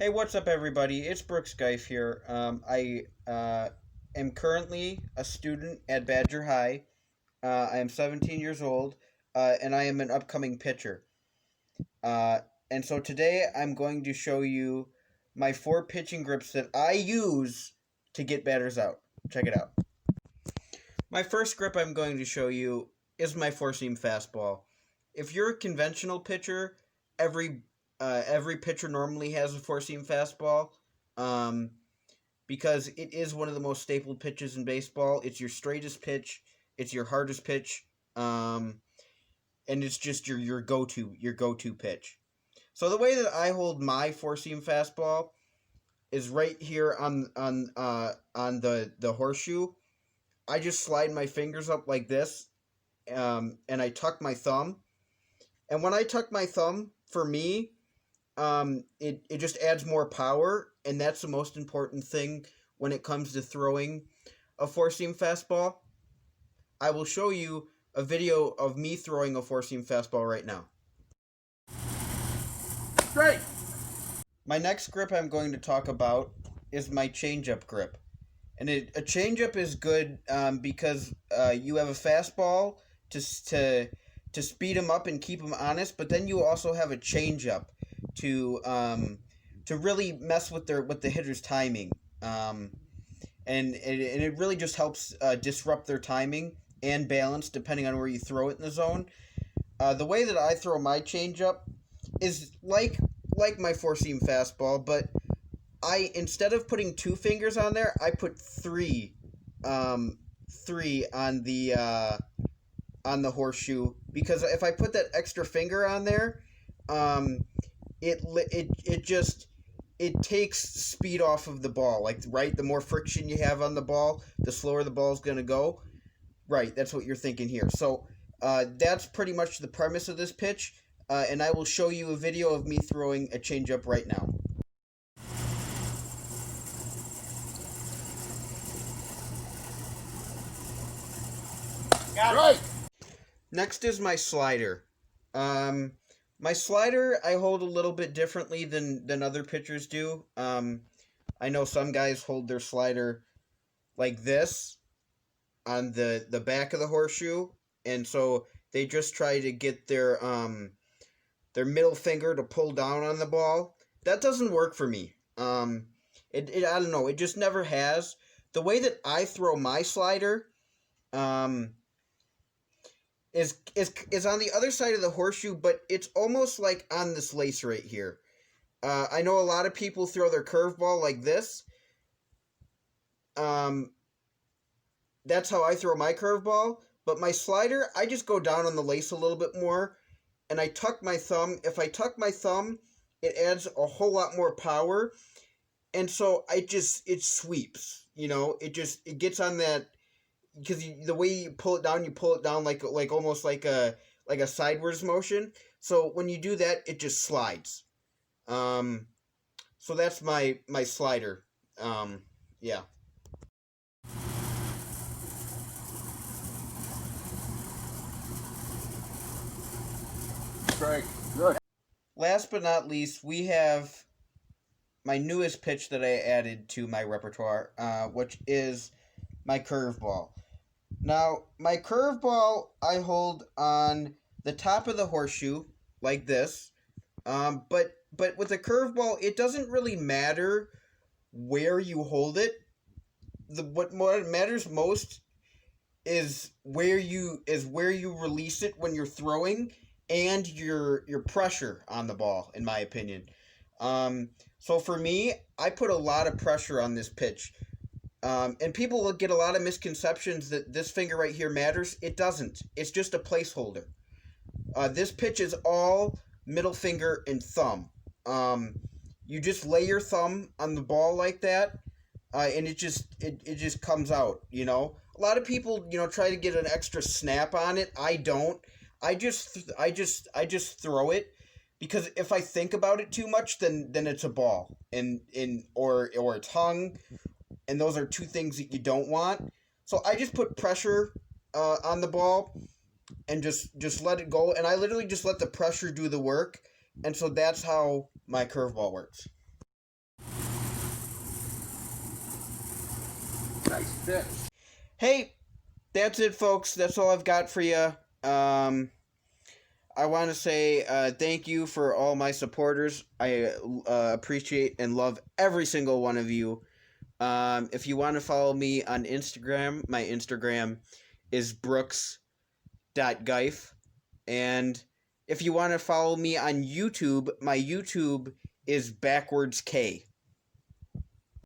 Hey, what's up, everybody? It's Brooks Geif here. I am currently a student at Badger High. I am 17 years old, and I am an upcoming pitcher. Uh, and so today I'm going to show you my four pitching grips that I use to get batters out. Check it out. My first grip I'm going to show you is my four-seam fastball. If you're a conventional pitcher, every every pitcher normally has a four-seam fastball. Um, because it is one of the most stapled pitches in baseball. It's your straightest pitch, it's your hardest pitch, and it's just your go to pitch. So the way that I hold my four seam fastball is right here on the horseshoe. I just slide my fingers up like this, and I tuck my thumb. And when I tuck my thumb, for me, it just adds more power, and that's the most important thing when it comes to throwing a four seam fastball. I will show you a video of me throwing a four seam fastball right now. Straight. My next grip I'm going to talk about is my changeup grip. And a changeup is good because you have a fastball to speed them up and keep them honest, but then you also have a changeup to really mess with the hitter's timing, and it really just helps disrupt their timing and balance depending on where you throw it in the zone. The way that I throw my changeup is like my four seam fastball, but I, instead of putting two fingers on there, I put three on the horseshoe, because if I put that extra finger on there, it takes speed off of the ball. Like, right, the more friction you have on the ball, the slower the ball's gonna go. Right, that's what you're thinking here. So that's pretty much the premise of this pitch, and I will show you a video of me throwing a changeup right now. Got it. Right. Next is my slider. My slider I hold a little bit differently than other pitchers do. I know some guys hold their slider like this on the back of the horseshoe, and so they just try to get their middle finger to pull down on the ball. That doesn't work for me. I don't know. It just never has. The way that I throw my slider, is on the other side of the horseshoe, but it's almost like on this lace right here. I know a lot of people throw their curveball like this. That's how I throw my curveball. But my slider, I just go down on the lace a little bit more, and I tuck my thumb. If I tuck my thumb, it adds a whole lot more power, and so it sweeps. It gets on that, because the way you pull it down like almost like a sideways motion. So when you do that, it just slides. So that's my slider. Yeah. Straight. Good. Last but not least, we have my newest pitch that I added to my repertoire, which is my curveball. Now, my curveball I hold on the top of the horseshoe like this. But with a curveball, it doesn't really matter where you hold it. What matters most is where you release it when you're throwing, and your pressure on the ball, in my opinion. So for me, I put a lot of pressure on this pitch. And people will get a lot of misconceptions that this finger right here matters. It doesn't. It's just a placeholder. This pitch is all middle finger and thumb. You just lay your thumb on the ball like that, and it just comes out. A lot of people try to get an extra snap on it. I don't. I just throw it, because if I think about it too much, then it's a ball, or it's hung. And those are two things that you don't want. So I just put pressure on the ball and just let it go. And I literally just let the pressure do the work. And so that's how my curveball works. Nice pitch. Hey, that's it, folks. That's all I've got for you. I want to say thank you for all my supporters. I appreciate and love every single one of you. If you want to follow me on Instagram, my Instagram is brooks.geif. And if you want to follow me on YouTube, my YouTube is backwards K.